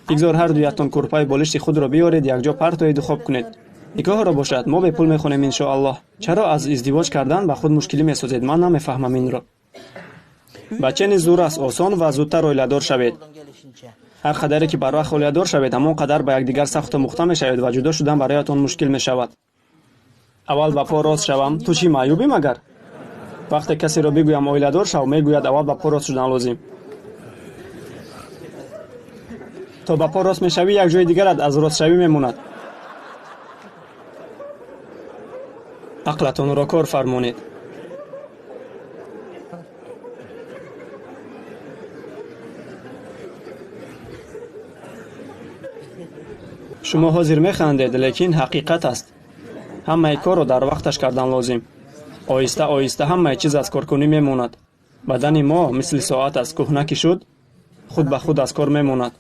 бигзор ҳар ду яктон курпаи болишти худро биёред, якҷо партоед хоб кунед. никоҳро бошад мо бе пул мехонем иншоаллоҳ. чаро аз издивоҷ кардан ба худ мушкилӣ месозед? ман намефаҳмам инро. бача низ зур аст осон ва зудтар оиладор шавед. ҳар қадаре ки барвақт оиладор шавед ҳамон қадар ба якдигар сахту мухта мешавед ва ҷудо шудан бароятон мушкил мешавад. аввал ба по рост шавам. ту чӣ маъюбӣ магар? вақте касеро бигӯям оиладор шав, мегӯяд аввал ба по рост шудан лозим. то ба по рост мешавӣ як ҷои дигарат аз ростшавӣ мемонад. ақлатонро кор фармонед. шумо ҳозир механдед, лекин ҳақиқат аст. ҳамаи корро дар вақташ кардан лозим. оҳиста оҳиста ҳамаи чиз аз коркунӣ мемонад. бадани мо мисли соат аст, кӯҳна ки шуд, худ ба худ аз кор мемонад.